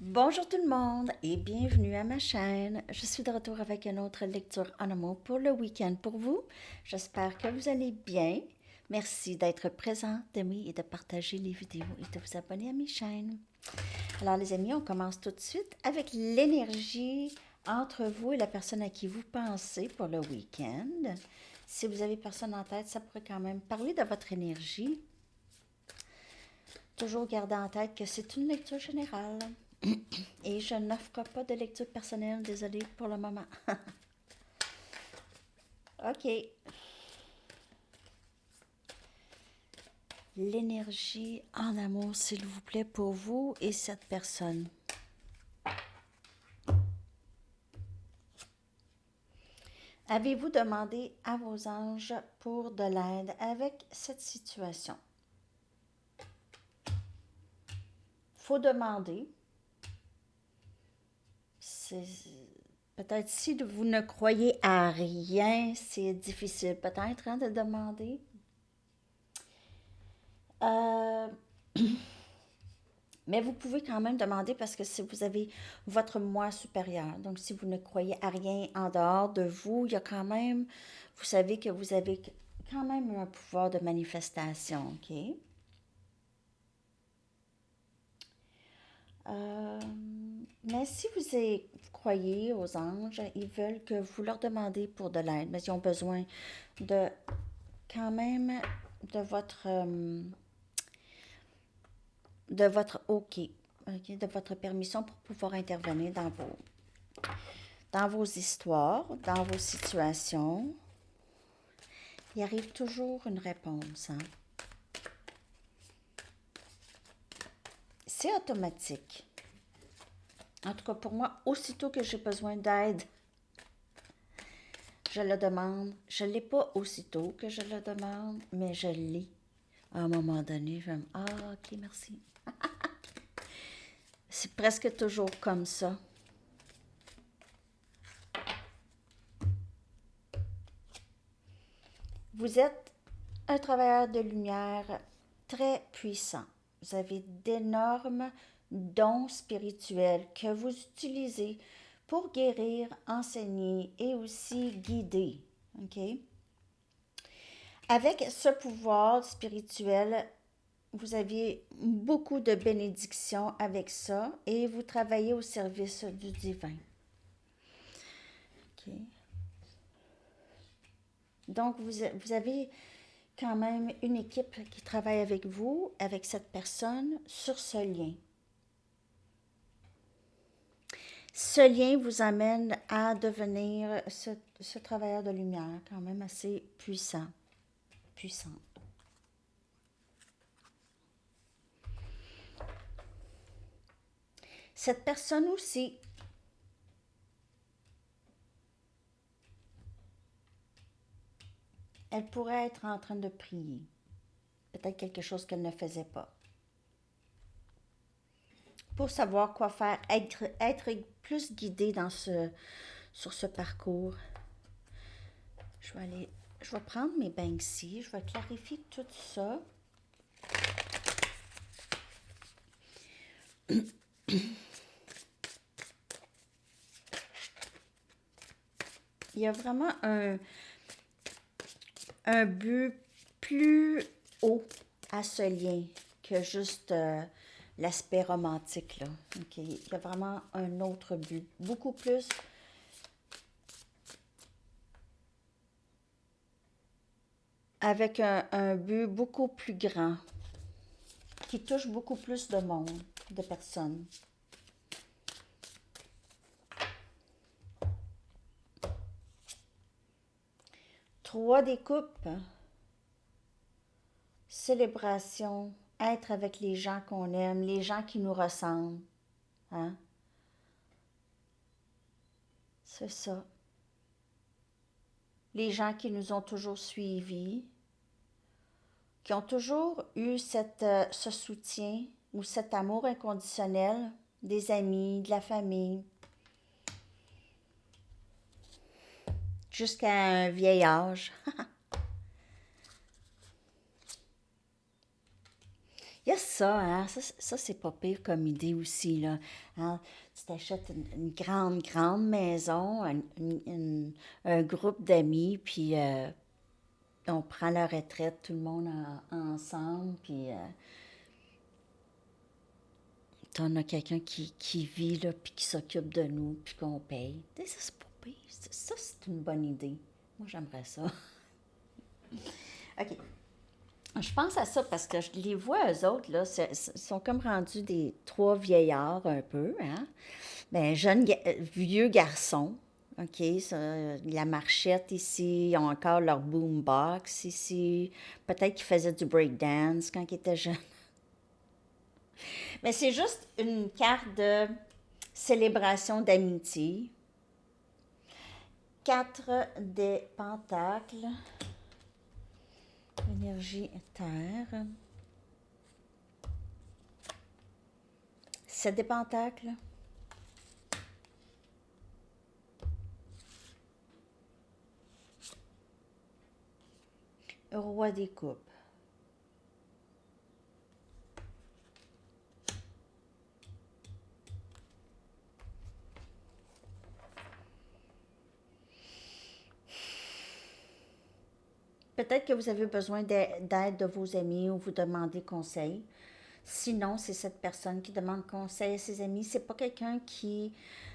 Bonjour tout le monde et bienvenue à ma chaîne. Je suis de retour avec une autre lecture en amour pour le week-end pour vous. J'espère que vous allez bien. Merci d'être présent, d'aimer et de partager les vidéos et de vous abonner à mes chaînes. Alors les amis, on commence tout de suite avec l'énergie entre vous et la personne à qui vous pensez pour le week-end. Si vous avez personne en tête, ça pourrait quand même parler de votre énergie. Toujours garder en tête que c'est une lecture générale. Et je n'offre pas de lecture personnelle, désolée pour le moment. OK. L'énergie en amour, s'il vous plaît, pour vous et cette personne. Avez-vous demandé à vos anges pour de l'aide avec cette situation? Faut demander. Peut-être si vous ne croyez à rien, c'est difficile peut-être de demander. Euh, Mais vous pouvez quand même demander parce que si vous avez votre moi supérieur, donc si vous ne croyez à rien en dehors de vous, il y a quand même, vous savez que vous avez quand même un pouvoir de manifestation, OK? Euh, mais si vous croyez aux anges, ils veulent que vous leur demandez pour de l'aide, mais ils ont besoin de quand même de votre OK, OK, de votre permission pour pouvoir intervenir dans vos histoires, dans vos situations. Il arrive toujours une réponse, hein? C'est automatique. En tout cas, pour moi, aussitôt que j'ai besoin d'aide, je le demande. Je ne l'ai pas aussitôt que je le demande, mais je l'ai. À un moment donné, je me dis, ah, ok, merci. C'est presque toujours comme ça. Vous êtes un travailleur de lumière très puissant. Vous avez d'énormes dons spirituels que vous utilisez pour guérir, enseigner et aussi guider. OK? Avec ce pouvoir spirituel, vous avez beaucoup de bénédictions avec ça et vous travaillez au service du divin. OK? Donc, vous avez quand même une équipe qui travaille avec vous, avec cette personne, sur ce lien. Ce lien vous amène à devenir ce travailleur de lumière quand même assez puissant, puissant. Cette personne aussi, elle pourrait être en train de prier. Peut-être quelque chose qu'elle ne faisait pas. Pour savoir quoi faire, être plus guidée sur ce parcours. Je vais prendre mes Banksy, je vais clarifier tout ça. Il y a vraiment un but plus haut à ce lien que juste l'aspect romantique, là. OK? Il y a vraiment un autre but, beaucoup plus avec un but beaucoup plus grand, qui touche beaucoup plus de monde, de personnes. Trois des coupes, célébration, être avec les gens qu'on aime, les gens qui nous ressemblent. Hein? C'est ça. Les gens qui nous ont toujours suivis, qui ont toujours eu ce soutien ou cet amour inconditionnel des amis, de la famille, jusqu'à un vieil âge. Il y a ça, hein? Ça, c'est pas pire comme idée aussi, là. Hein? Tu t'achètes une grande, grande maison, un groupe d'amis, puis on prend la retraite, tout le monde ensemble, puis t'en as quelqu'un qui vit, là, puis qui s'occupe de nous, puis qu'on paye. Tu sais, ça, c'est pas pire. Ça, c'est une bonne idée. Moi, j'aimerais ça. OK. Je pense à ça parce que je les vois, eux autres, là, sont comme rendus des trois vieillards un peu, hein? Ben, vieux garçons, OK? La marchette ici, ils ont encore leur boombox ici. Peut-être qu'ils faisaient du breakdance quand ils étaient jeunes. Mais c'est juste une carte de célébration d'amitié. Quatre des pentacles. Énergie terre. 7 des pentacles. Roi des coupes. Peut-être que vous avez besoin d'aide de vos amis ou vous demandez conseil. Sinon, c'est cette personne qui demande conseil à ses amis. C'est pas quelqu'un qui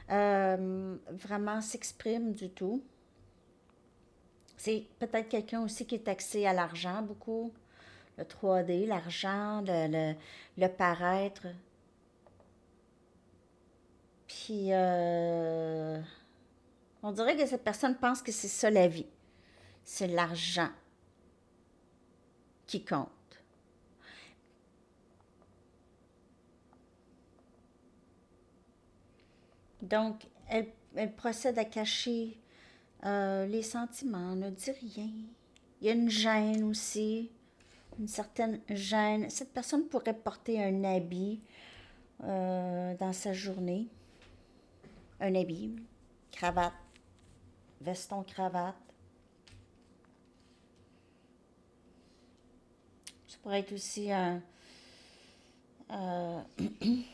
vraiment s'exprime du tout. C'est peut-être quelqu'un aussi qui est axé à l'argent beaucoup. Le 3D, l'argent, le paraître. Puis, on dirait que cette personne pense que c'est ça la vie. C'est l'argent qui compte. Donc, elle procède à cacher les sentiments, ne dit rien. Il y a une gêne aussi, une certaine gêne. Cette personne pourrait porter un habit dans sa journée. Un habit, cravate, veston, cravate. Ça pourrait être aussi euh,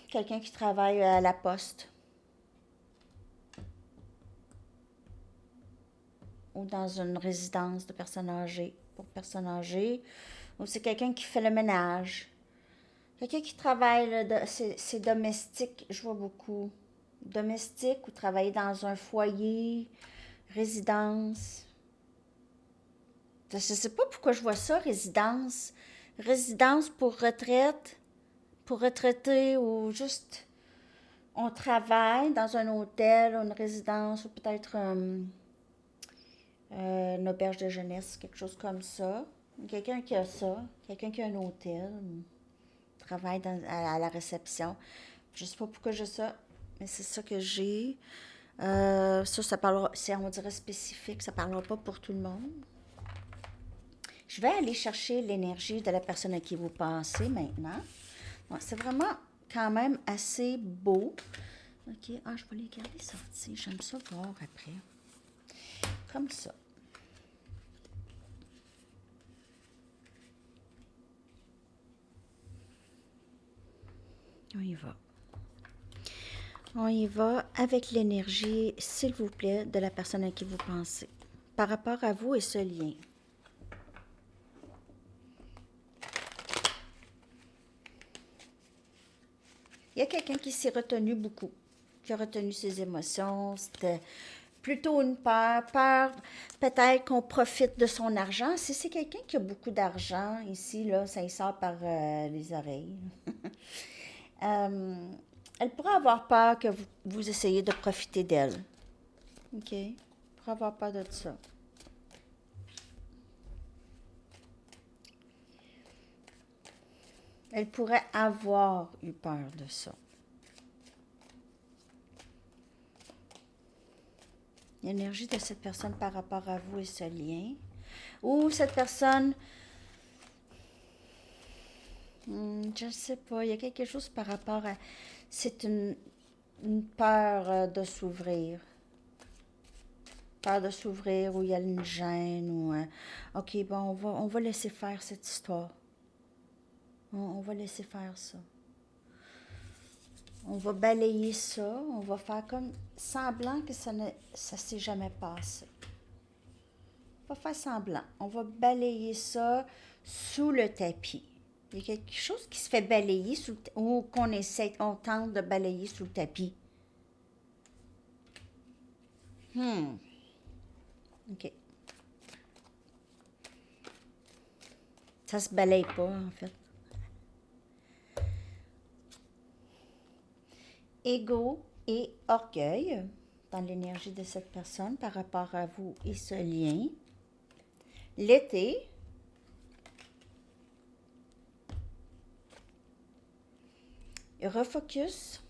quelqu'un qui travaille à la poste ou dans une résidence de personnes âgées, pour personnes âgées. Ou c'est quelqu'un qui fait le ménage. Quelqu'un qui travaille, là, c'est domestique, je vois beaucoup. Domestique ou travailler dans un foyer, résidence. Je ne sais pas pourquoi je vois ça, résidence. Résidence pour retraiter ou juste on travaille dans un hôtel ou une résidence ou peut-être une auberge de jeunesse, quelque chose comme ça. Quelqu'un qui a ça, quelqu'un qui a un hôtel, travaille à la réception. Je ne sais pas pourquoi j'ai ça, mais c'est ça que j'ai. Ça parlera, c'est, on dirait spécifique, ça ne parlera pas pour tout le monde. Je vais aller chercher l'énergie de la personne à qui vous pensez maintenant. Ouais, c'est vraiment quand même assez beau. OK, je vais les garder sortis. J'aime ça voir après. Comme ça. On y va. On y va avec l'énergie, s'il vous plaît, de la personne à qui vous pensez. Par rapport à vous et ce lien. Il y a quelqu'un qui s'est retenu beaucoup, qui a retenu ses émotions. C'était plutôt une peur peut-être qu'on profite de son argent. Si c'est quelqu'un qui a beaucoup d'argent, ici, là, ça y sort par les oreilles. Euh, Elle pourrait avoir peur que vous essayiez de profiter d'elle. OK? Elle pourrait avoir peur de ça. Elle pourrait avoir eu peur de ça. L'énergie de cette personne par rapport à vous et ce lien. Ou cette personne, je ne sais pas, il y a quelque chose par rapport à... C'est une peur de s'ouvrir. Peur de s'ouvrir, où il y a une gêne, ou... OK, bon, on va laisser faire cette histoire. On va laisser faire ça. On va balayer ça. On va faire comme semblant que ça s'est jamais passé. On va faire semblant. On va balayer ça sous le tapis. Il y a quelque chose qui se fait balayer ou qu'on essaie, on tente de balayer sous le tapis. OK. Ça se balaye pas, en fait. Ego et orgueil dans l'énergie de cette personne par rapport à vous et ce lien. L'été. Refocus.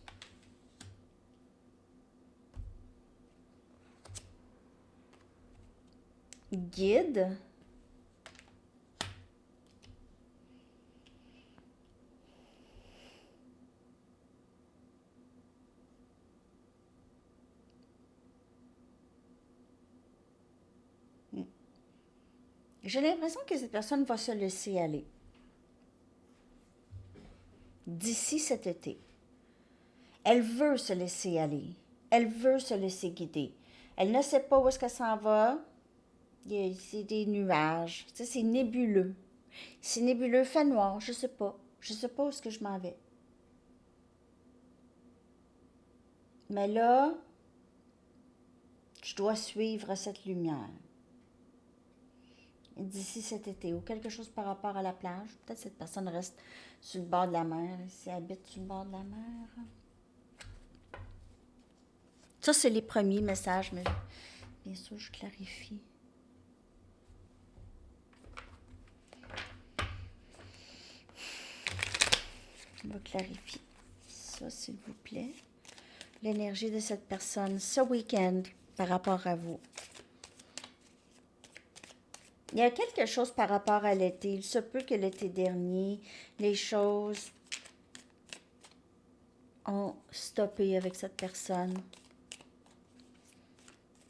Guide. J'ai l'impression que cette personne va se laisser aller d'ici cet été. Elle veut se laisser aller. Elle veut se laisser guider. Elle ne sait pas où est-ce qu'elle s'en va. C'est des nuages. Tu sais, c'est nébuleux. C'est nébuleux, fait noir, je sais pas. Je sais pas où est-ce que je m'en vais. Mais là, je dois suivre cette lumière. D'ici cet été, ou quelque chose par rapport à la plage. Peut-être cette personne reste sur le bord de la mer, si elle habite sur le bord de la mer. Ça, c'est les premiers messages, mais bien sûr, je clarifie. On va clarifier ça, s'il vous plaît. L'énergie de cette personne ce week-end par rapport à vous. Il y a quelque chose par rapport à l'été. Il se peut que l'été dernier, les choses ont stoppé avec cette personne.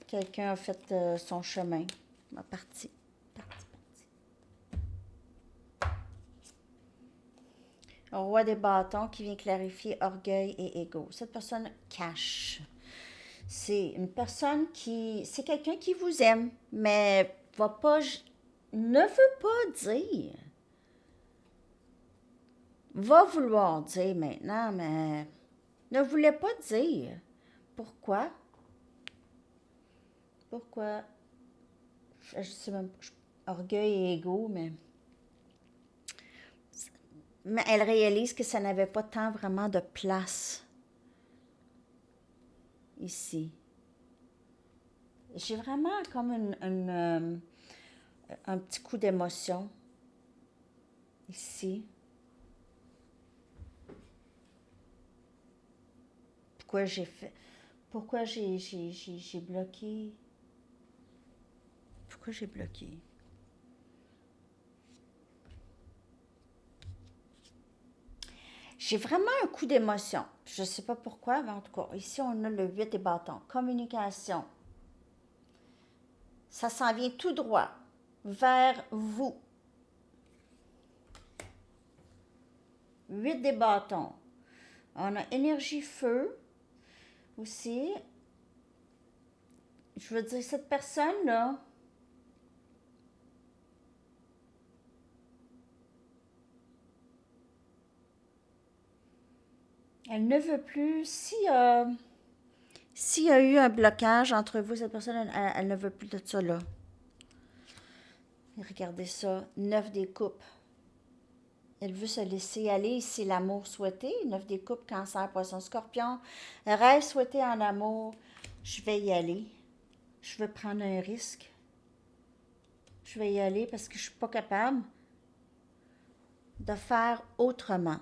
Quelqu'un a fait son chemin. Parti. Roi des bâtons qui vient clarifier orgueil et ego. Cette personne cache. C'est une personne c'est quelqu'un qui vous aime, mais ne veut pas dire. Va vouloir dire maintenant, mais ne voulait pas dire. Pourquoi? Pourquoi? Je sais même pas. Orgueil et ego, mais elle réalise que ça n'avait pas tant vraiment de place ici. J'ai vraiment comme un petit coup d'émotion ici. Pourquoi j'ai fait... Pourquoi j'ai bloqué? Pourquoi j'ai bloqué? J'ai vraiment un coup d'émotion. Je ne sais pas pourquoi, mais en tout cas, ici, on a le 8 des bâtons. Communication. Ça s'en vient tout droit vers vous. 8 des bâtons. On a énergie feu aussi. Je veux dire, cette personne-là, elle ne veut plus. S'il y a eu un blocage entre vous, cette personne, elle ne veut plus de ça là. Regardez ça, 9 des coupes. Elle veut se laisser aller, c'est l'amour souhaité. 9 des coupes, cancer, poisson, scorpion. Rêve souhaité en amour, je vais y aller. Je veux prendre un risque. Je vais y aller parce que je ne suis pas capable de faire autrement.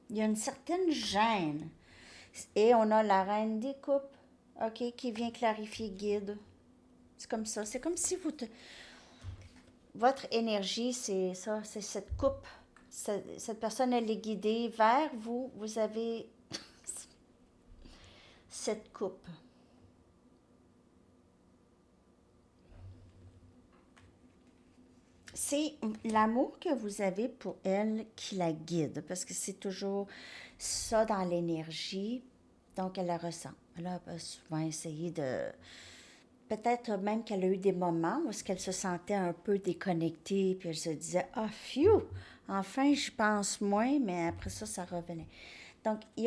Il y a une certaine gêne. Et on a la reine des coupes, OK, qui vient clarifier guide. C'est comme ça. C'est comme si votre énergie, c'est ça, c'est cette coupe. Cette personne, elle est guidée vers vous. Vous avez cette coupe. c'est l'amour que vous avez pour elle qui la guide, parce que c'est toujours ça dans l'énergie, donc elle la ressent. Elle a souvent essayé de... Peut-être même qu'elle a eu des moments où est-ce qu'elle se sentait un peu déconnectée, puis elle se disait « Ah, phew! Enfin, j'y pense moins », mais après ça, ça revenait. Donc, il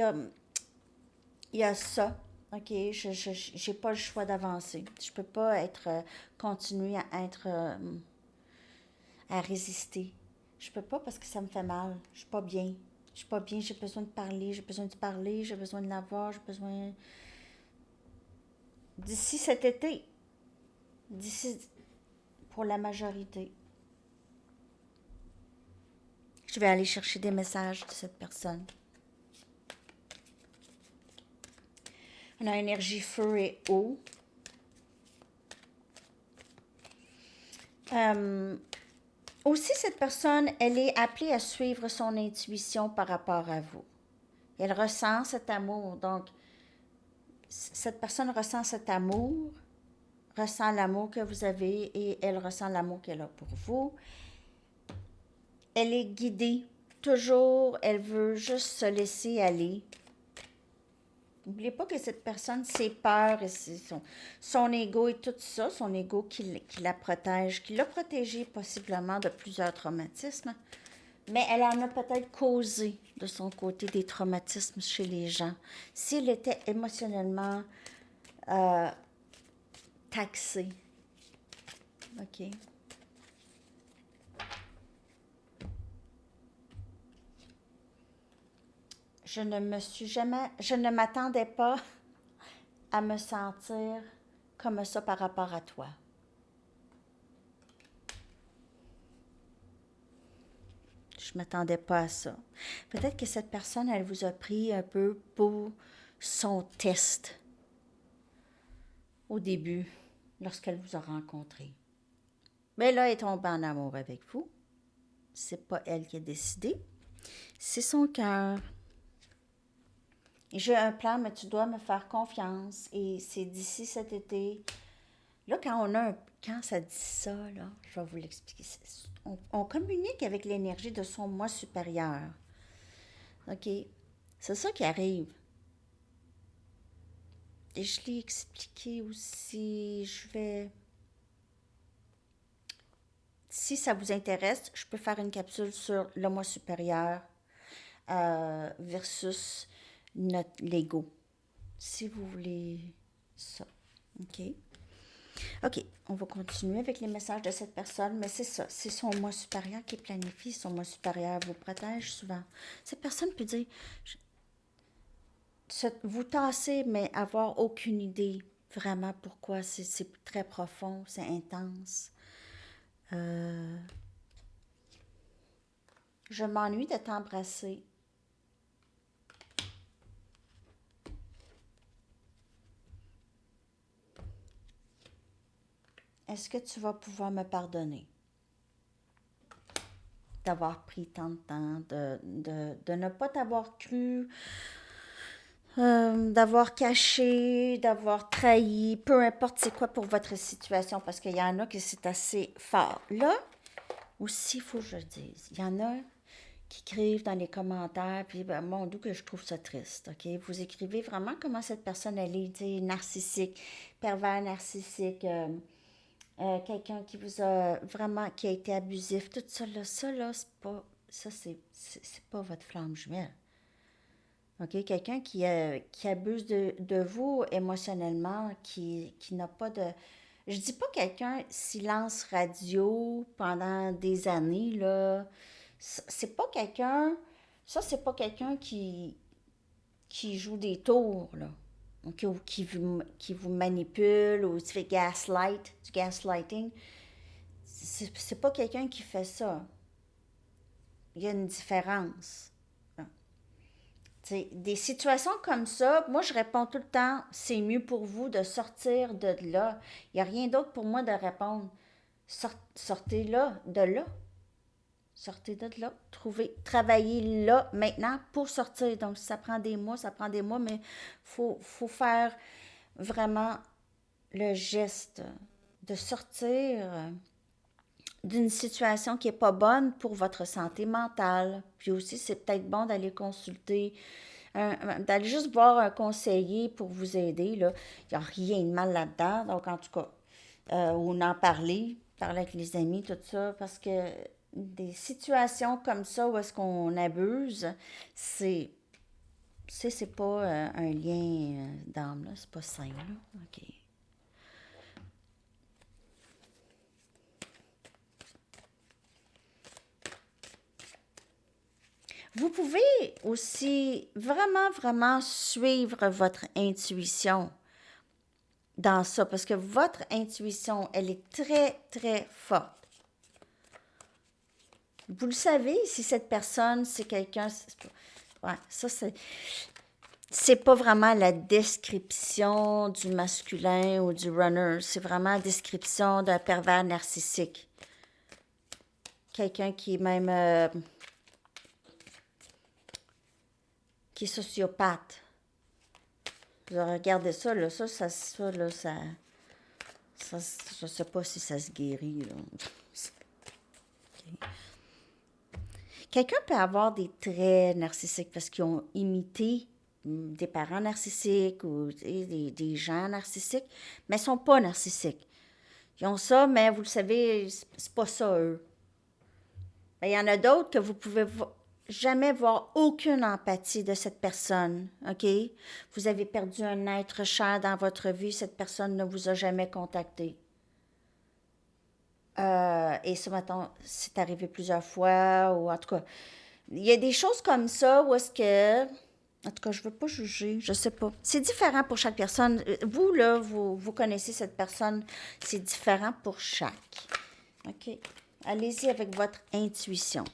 y a ça. OK, j'ai pas le choix d'avancer. Je peux pas être, continuer à être, à résister. Je peux pas parce que ça me fait mal. Je suis pas bien. Je suis pas bien, j'ai besoin de parler, j'ai besoin de parler, j'ai besoin de la voir, j'ai besoin... D'ici cet été, d'ici pour la majorité, je vais aller chercher des messages de cette personne. On a énergie feu et eau. Euh, Aussi, cette personne, elle est appelée à suivre son intuition par rapport à vous. Elle ressent cet amour. Donc, cette personne ressent cet amour, ressent l'amour que vous avez et elle ressent l'amour qu'elle a pour vous. Elle est guidée. Toujours, elle veut juste se laisser aller. N'oubliez pas que cette personne, ses peurs, et son ego et tout ça, son ego qui la protège, qui l'a protégée possiblement de plusieurs traumatismes, mais elle en a peut-être causé de son côté des traumatismes chez les gens. S'il était émotionnellement euh, taxé. OK. Je ne m'attendais pas à me sentir comme ça par rapport à toi. Je m'attendais pas à ça. Peut-être que cette personne, elle vous a pris un peu pour son test au début, lorsqu'elle vous a rencontré. Mais là, elle est tombée en amour avec vous. C'est pas elle qui a décidé. C'est son cœur. J'ai un plan, mais tu dois me faire confiance. Et c'est d'ici cet été. Là, quand ça dit ça, là, je vais vous l'expliquer. On communique avec l'énergie de son moi supérieur. OK? C'est ça qui arrive. Et je l'ai expliqué aussi. Si ça vous intéresse, je peux faire une capsule sur le moi supérieur versus l'ego. Si vous voulez ça. OK? OK, on va continuer avec les messages de cette personne, mais c'est ça, c'est son moi supérieur qui planifie, son moi supérieur vous protège souvent. Cette personne peut dire, vous tassez, mais avoir aucune idée vraiment pourquoi, c'est très profond, c'est intense. Euh, je m'ennuie de t'embrasser. Est-ce que tu vas pouvoir me pardonner d'avoir pris tant de temps, de ne pas t'avoir cru, d'avoir caché, d'avoir trahi, peu importe c'est quoi pour votre situation, parce qu'il y en a que c'est assez fort. Là, aussi, il faut que je le dise, il y en a qui écrivent dans les commentaires, puis ben, mon Dieu que je trouve ça triste, OK? Vous écrivez vraiment comment cette personne, elle est, tu sais, narcissique, pervers narcissique, quelqu'un qui vous a vraiment, qui a été abusif, tout ça là, c'est pas, ça c'est pas votre flamme jumelle. OK? Quelqu'un qui abuse de vous émotionnellement, qui n'a pas de... Je dis pas quelqu'un silence radio pendant des années, là. C'est pas quelqu'un... Ça, c'est pas quelqu'un qui joue des tours, là. OK? Ou qui vous manipule, ou qui fait du gaslighting. C'est pas quelqu'un qui fait ça. Il y a une différence. T'sais, des situations comme ça, moi je réponds tout le temps, c'est mieux pour vous de sortir de là. Il n'y a rien d'autre pour moi de répondre. Sortez là, de là. Sortez de là. Travaillez là, maintenant, pour sortir. Donc, ça prend des mois, mais faut faire vraiment le geste de sortir d'une situation qui n'est pas bonne pour votre santé mentale. Puis aussi, c'est peut-être bon d'aller consulter, d'aller juste voir un conseiller pour vous aider, là. Il n'y a rien de mal là-dedans. Donc, en tout cas, ou en parler avec les amis, tout ça, parce que des situations comme ça où est-ce qu'on abuse, c'est c'est pas un lien d'âme, là. C'est pas sain, là. OK. Vous pouvez aussi vraiment, vraiment suivre votre intuition dans ça, parce que votre intuition, elle est très, très forte. Vous le savez, si cette personne, c'est quelqu'un... Ouais, ça, c'est pas vraiment la description du masculin ou du runner, c'est vraiment la description d'un pervers narcissique. Quelqu'un qui est même... qui est sociopathe. Regardez ça, là, je sais pas si ça se guérit, là. Quelqu'un peut avoir des traits narcissiques parce qu'ils ont imité des parents narcissiques ou des gens narcissiques, mais ils ne sont pas narcissiques. Ils ont ça, mais vous le savez, c'est pas ça, eux. Ben, il y en a d'autres que vous pouvez jamais voir aucune empathie de cette personne, OK? Vous avez perdu un être cher dans votre vie, cette personne ne vous a jamais contacté. Et ça, mettons, c'est arrivé plusieurs fois, ou en tout cas, il y a des choses comme ça où est-ce que, en tout cas, je veux pas juger, je sais pas. C'est différent pour chaque personne. Vous, là, vous connaissez cette personne, c'est différent pour chaque. OK? Allez-y avec votre intuition.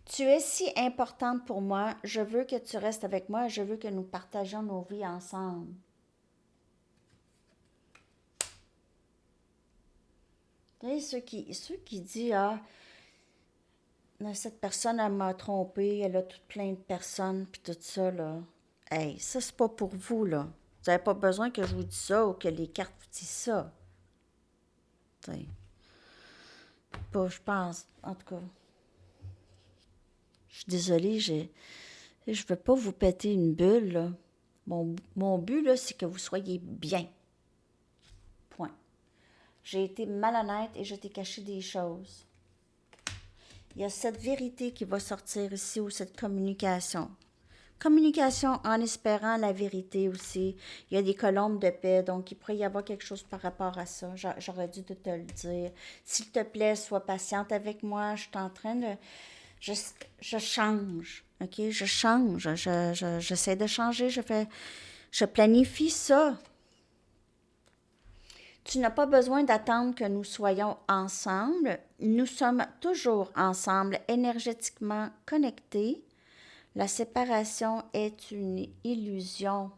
Tu es si importante pour moi, je veux que tu restes avec moi, je veux que nous partagions nos vies ensemble. Vous savez, ceux qui disent, ah, cette personne, elle m'a trompé, elle a tout plein de personnes, puis tout ça, là. Hey, ça, c'est pas pour vous, là. Vous n'avez pas besoin que je vous dise ça ou que les cartes vous disent ça. T'sais. Pas, je pense, en tout cas. Je suis désolée, je veux pas vous péter une bulle, là. Mon but, là, c'est que vous soyez bien. Point. J'ai été malhonnête et je t'ai caché des choses. Il y a cette vérité qui va sortir ici, ou cette communication. Communication en espérant la vérité aussi. Il y a des colombes de paix, donc il pourrait y avoir quelque chose par rapport à ça. J'aurais dû te le dire. S'il te plaît, sois patiente avec moi. Je suis en train de... Je change, OK? Je change. J'essaie de changer. Je planifie ça. Tu n'as pas besoin d'attendre que nous soyons ensemble. Nous sommes toujours ensemble, énergétiquement connectés. La séparation est une illusion.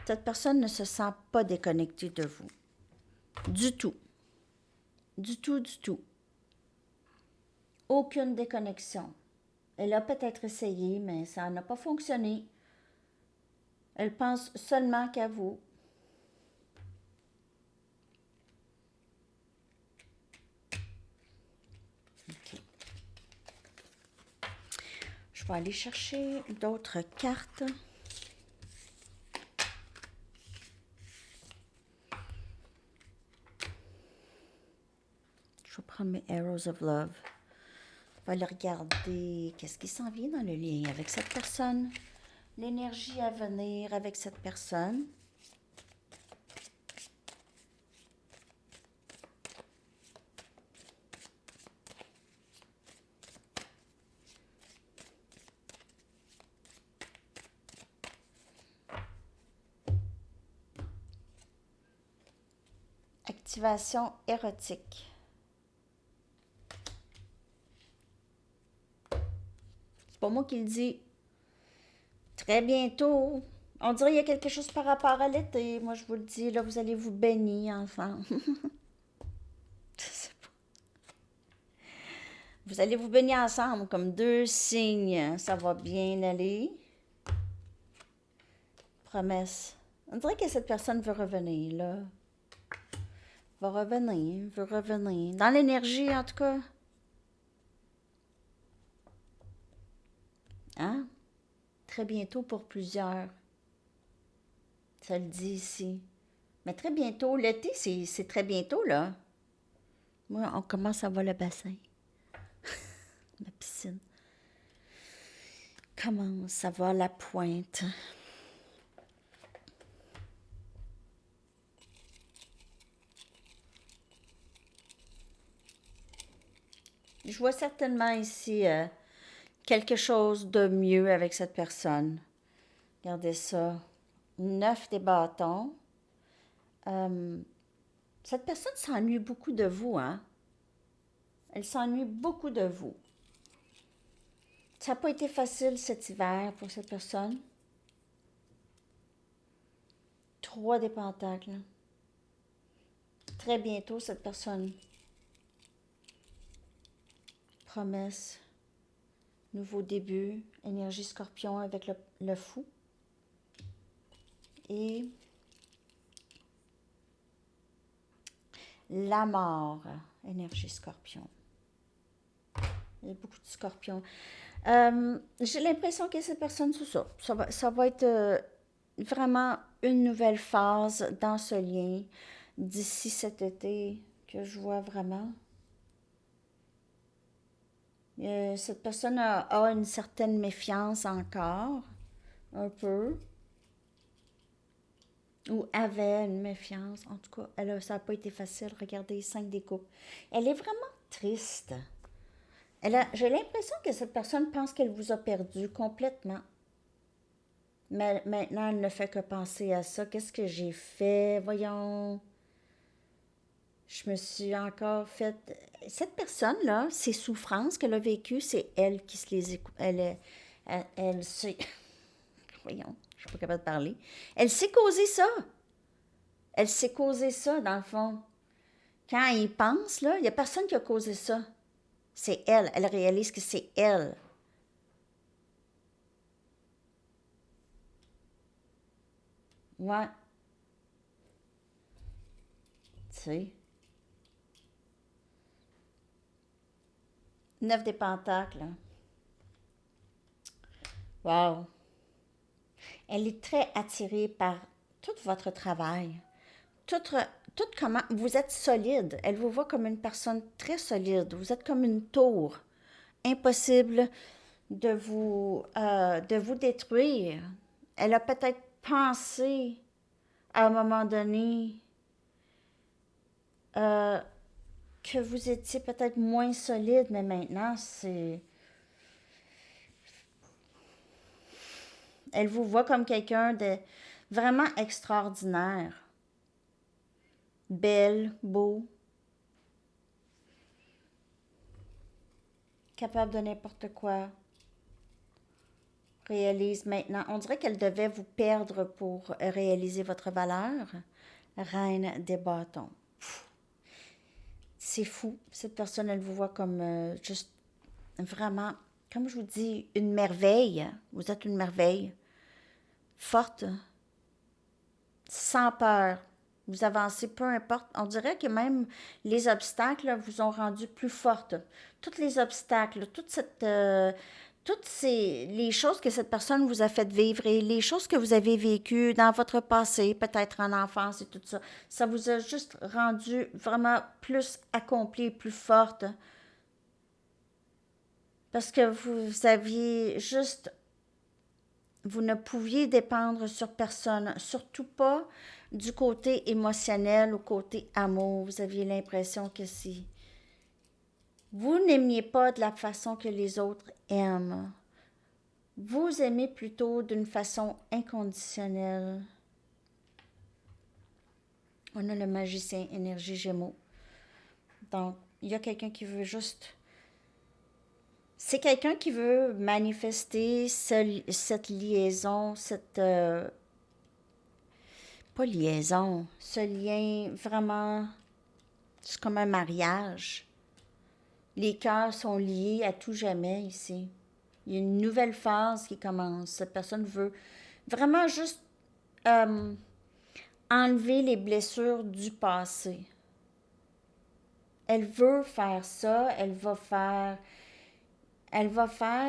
Cette personne ne se sent pas déconnectée de vous. Du tout. Du tout, du tout. Aucune déconnexion. Elle a peut-être essayé, mais ça n'a pas fonctionné. Elle pense seulement qu'à vous. Okay. Je vais aller chercher d'autres cartes. Je vais prendre mes Arrows of Love. On va aller regarder qu'est-ce qui s'en vient dans le lien avec cette personne. L'énergie à venir avec cette personne. Activation érotique. C'est pas moi qui le dis. Très bientôt. On dirait qu'il y a quelque chose par rapport à l'été. Moi, je vous le dis, là, vous allez vous baigner ensemble. Je sais pas. Vous allez vous baigner ensemble comme deux signes. Ça va bien aller. Promesse. On dirait que cette personne veut revenir, là. Veut revenir. Dans l'énergie, en tout cas. Hein? Très bientôt pour plusieurs. Ça le dit ici. Mais très bientôt, l'été, c'est très bientôt, là. Moi, on commence à voir le bassin. Ma piscine. Commence à voir la pointe. Je vois certainement ici quelque chose de mieux avec cette personne. Regardez ça. 9 des bâtons. Cette personne s'ennuie beaucoup de vous, hein? Elle s'ennuie beaucoup de vous. Ça n'a pas été facile cet hiver pour cette personne. 3 des pentacles. Très bientôt, cette personne. Promesse. Nouveau début. Énergie scorpion avec le fou. Et la mort. Énergie scorpion. Il y a beaucoup de scorpions. J'ai l'impression que cette personne, c'est ça. Ça va être vraiment une nouvelle phase dans ce lien d'ici cet été que je vois vraiment. Cette personne a une certaine méfiance encore, un peu, ou avait une méfiance. En tout cas, ça n'a pas été facile. Regardez, 5 des coupes. Elle est vraiment triste. J'ai l'impression que cette personne pense qu'elle vous a perdu complètement. Mais maintenant, elle ne fait que penser à ça. Qu'est-ce que j'ai fait? Voyons. Je me suis encore fait... Cette personne-là, ses souffrances qu'elle a vécues, c'est elle qui se les écoute. Elle sait... Voyons, je suis pas capable de parler. Elle s'est causé ça. Elle s'est causé ça, dans le fond. Quand il pense, là, il n'y a personne qui a causé ça. C'est elle. Elle réalise que c'est elle. Ouais. Tu sais. 9 des pentacles. Wow. Elle est très attirée par tout votre travail. Tout, tout comment... Vous êtes solide. Elle vous voit comme une personne très solide. Vous êtes comme une tour. Impossible de vous détruire. Elle a peut-être pensé à un moment donné euh, que vous étiez peut-être moins solide, mais maintenant, c'est... Elle vous voit comme quelqu'un de vraiment extraordinaire. Belle, beau, capable de n'importe quoi. Réalise maintenant. On dirait qu'elle devait vous perdre pour réaliser votre valeur. Reine des bâtons. C'est fou. Cette personne, elle vous voit comme juste vraiment, comme je vous dis, une merveille. Vous êtes une merveille. Forte, sans peur. Vous avancez, peu importe. On dirait que même les obstacles vous ont rendu plus forte. Tous les obstacles, les choses que cette personne vous a fait vivre et les choses que vous avez vécues dans votre passé, peut-être en enfance et tout ça, ça vous a juste rendu vraiment plus accomplie, plus forte. Parce que vous aviez juste vous ne pouviez dépendre sur personne, surtout pas du côté émotionnel ou côté amour. Vous aviez l'impression que si vous n'aimiez pas de la façon que les autres aiment, vous aimez plutôt d'une façon inconditionnelle. On a le magicien énergie Gémeaux. Donc, il y a quelqu'un qui veut juste... C'est quelqu'un qui veut manifester cette liaison, pas liaison, ce lien vraiment, c'est comme un mariage. Les cœurs sont liés à tout jamais ici. Il y a une nouvelle phase qui commence. Cette personne veut vraiment juste euh, enlever les blessures du passé. Elle veut faire ça, elle va faire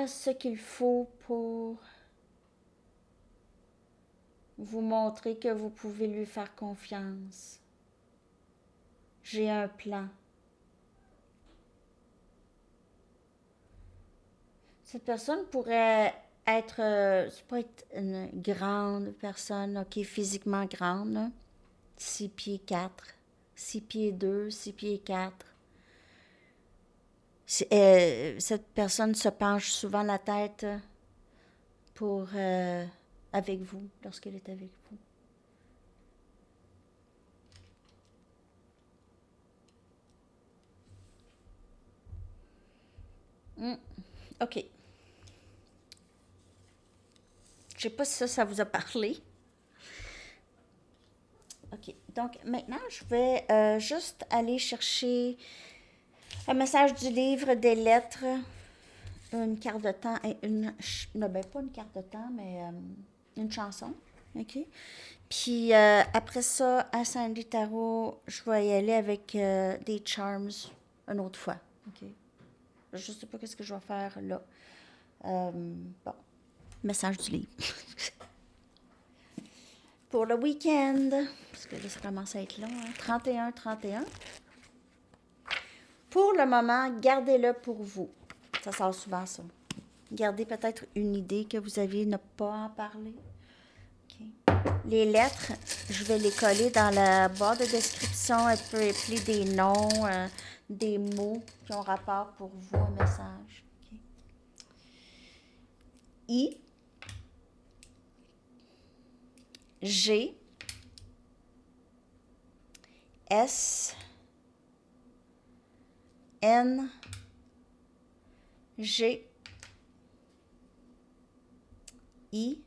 ce qu'il faut pour vous montrer que vous pouvez lui faire confiance. J'ai un plan. Cette personne pourrait être, ça peut être une grande personne, ok, physiquement grande, là. 6 pieds 4, 6 pieds 2, 6 pieds 4. Cette personne se penche souvent la tête pour avec vous, lorsqu'elle est avec vous. OK. Je sais pas si ça vous a parlé. OK. Donc, maintenant, je vais juste aller chercher un message du livre, des lettres, une carte de temps et non, ben, pas une carte de temps, mais une chanson. OK? Puis après ça, à Sandy Tarot, je vais y aller avec des charms une autre fois. OK? Je sais pas qu'est-ce que je vais faire là. Bon, message du livre. Pour le week-end, parce que là, ça commence à être long, hein? 31-31. Pour le moment, gardez-le pour vous. Ça sort souvent, ça. Gardez peut-être une idée que vous aviez ne pas en parler. Okay. Les lettres, je vais les coller dans la barre de description. Elle peut appeler des noms, des mots qui ont rapport pour vous, un message. Okay. I, G, S, N, G, I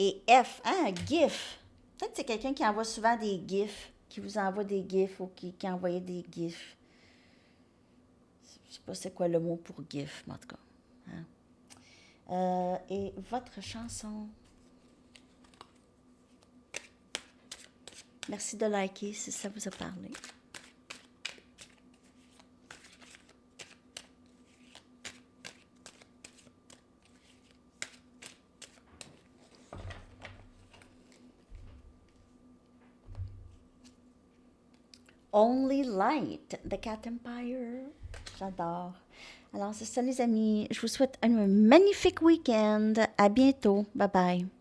et F. Ah, GIF. Peut-être que c'est quelqu'un qui envoie souvent des GIFs, qui vous envoie des GIFs ou qui envoyait des GIFs. Je sais pas c'est quoi le mot pour GIF, mais en tout cas. Hein? Et votre chanson. Merci de liker si ça vous a parlé. Only Light, The Cat Empire. J'adore. Alors, c'est ça, les amis. Je vous souhaite un magnifique week-end. À bientôt. Bye bye.